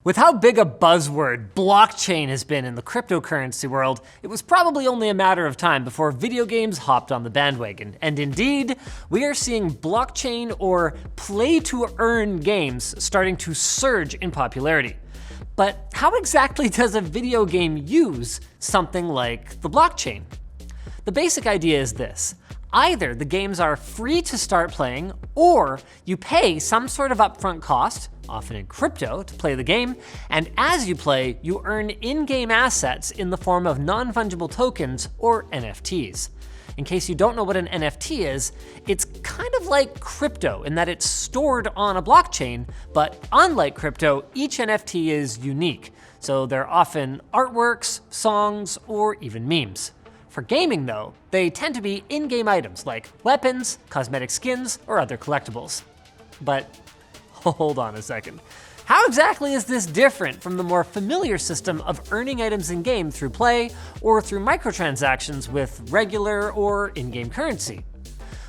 With how big a buzzword blockchain has been in the cryptocurrency world, it was probably only a matter of time before video games hopped on the bandwagon. And indeed, we are seeing blockchain or play-to-earn games starting to surge in popularity. But how exactly does a video game use something like the blockchain? The basic idea is this. Either the games are free to start playing, or you pay some sort of upfront cost, often in crypto, to play the game, and as you play, you earn in-game assets in the form of non-fungible tokens, or NFTs. In case you don't know what an NFT is, it's kind of like crypto in that it's stored on a blockchain, but unlike crypto, each NFT is unique. So they're often artworks, songs, or even memes. For gaming though, they tend to be in-game items like weapons, cosmetic skins, or other collectibles. But hold on a second. How exactly is this different from the more familiar system of earning items in-game through play or through microtransactions with regular or in-game currency?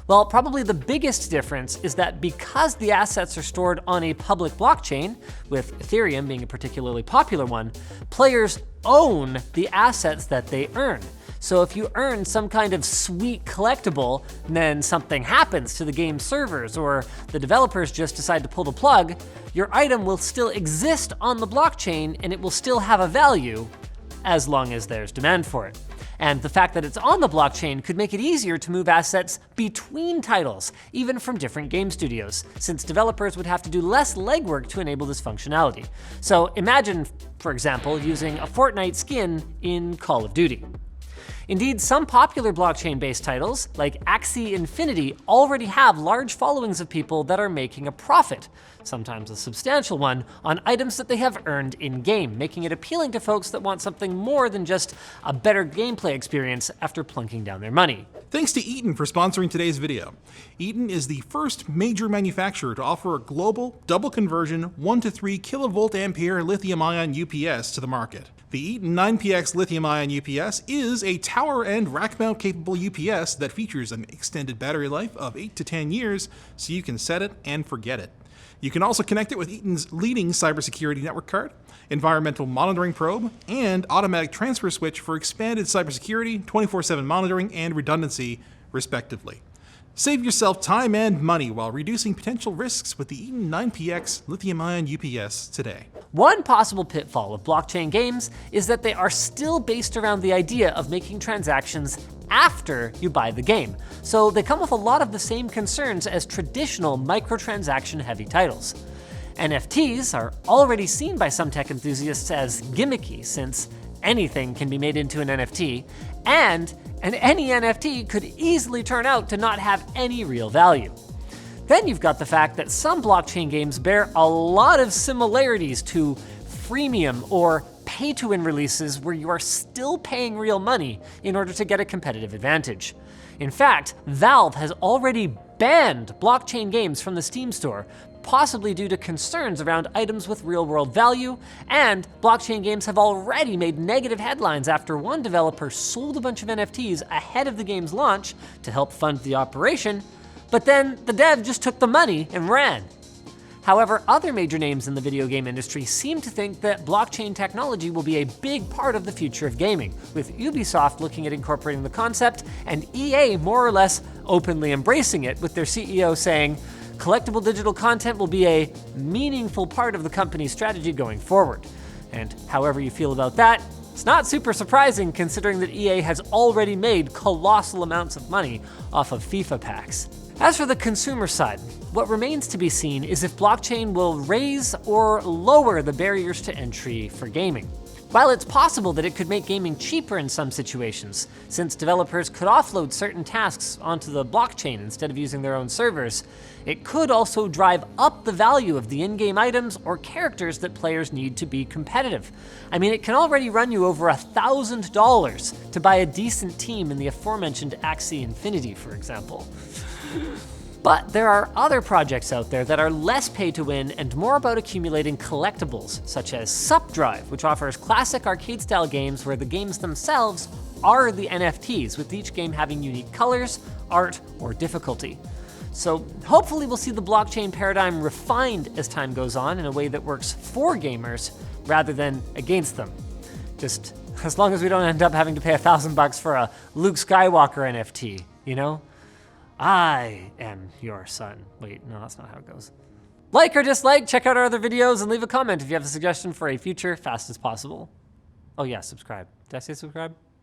Well, probably the biggest difference is that because the assets are stored on a public blockchain, with Ethereum being a particularly popular one, players own the assets that they earn. So if you earn some kind of sweet collectible, and then something happens to the game's servers, or the developers just decide to pull the plug, your item will still exist on the blockchain and it will still have a value as long as there's demand for it. And the fact that it's on the blockchain could make it easier to move assets between titles, even from different game studios, since developers would have to do less legwork to enable this functionality. So imagine, for example, using a Fortnite skin in Call of Duty. Indeed, some popular blockchain-based titles, like Axie Infinity, already have large followings of people that are making a profit, sometimes a substantial one, on items that they have earned in-game, making it appealing to folks that want something more than just a better gameplay experience after plunking down their money. Thanks to Eaton for sponsoring today's video. Eaton is the first major manufacturer to offer a global, double conversion, 1 to 3 kilovolt ampere lithium-ion UPS to the market. The Eaton 9PX lithium-ion UPS is a tower and rack mount capable UPS that features an extended battery life of 8 to 10 years, so you can set it and forget it. You can also connect it with Eaton's leading cybersecurity network card, environmental monitoring probe, and automatic transfer switch for expanded cybersecurity, 24/7 monitoring, and redundancy, respectively. Save yourself time and money while reducing potential risks with the Eaton 9PX lithium-ion UPS today. One possible pitfall of blockchain games is that they are still based around the idea of making transactions after you buy the game. So they come with a lot of the same concerns as traditional microtransaction-heavy titles. NFTs are already seen by some tech enthusiasts as gimmicky, since anything can be made into an NFT, and any NFT could easily turn out to not have any real value. Then you've got the fact that some blockchain games bear a lot of similarities to freemium or pay-to-win releases where you are still paying real money in order to get a competitive advantage. In fact, Valve has already banned blockchain games from the Steam store, possibly due to concerns around items with real-world value, and blockchain games have already made negative headlines after one developer sold a bunch of NFTs ahead of the game's launch to help fund the operation, but then the dev just took the money and ran. However, other major names in the video game industry seem to think that blockchain technology will be a big part of the future of gaming, with Ubisoft looking at incorporating the concept and EA more or less openly embracing it, with their CEO saying, "Collectible digital content will be a meaningful part of the company's strategy going forward." And however you feel about that, it's not super surprising considering that EA has already made colossal amounts of money off of FIFA packs. As for the consumer side, what remains to be seen is if blockchain will raise or lower the barriers to entry for gaming. While it's possible that it could make gaming cheaper in some situations, since developers could offload certain tasks onto the blockchain instead of using their own servers, it could also drive up the value of the in-game items or characters that players need to be competitive. I mean, it can already run you over $1,000 to buy a decent team in the aforementioned Axie Infinity, for example. But there are other projects out there that are less pay to win and more about accumulating collectibles, such as Supdrive, which offers classic arcade-style games where the games themselves are the NFTs, with each game having unique colors, art, or difficulty. So hopefully we'll see the blockchain paradigm refined as time goes on in a way that works for gamers rather than against them. Just as long as we don't end up having to pay $1,000 for a Luke Skywalker NFT, you know? I am your son. Wait, no, that's not how it goes. Like or dislike, check out our other videos, and leave a comment if you have a suggestion for a future Fast as Possible. Oh yeah, subscribe. Did I say subscribe?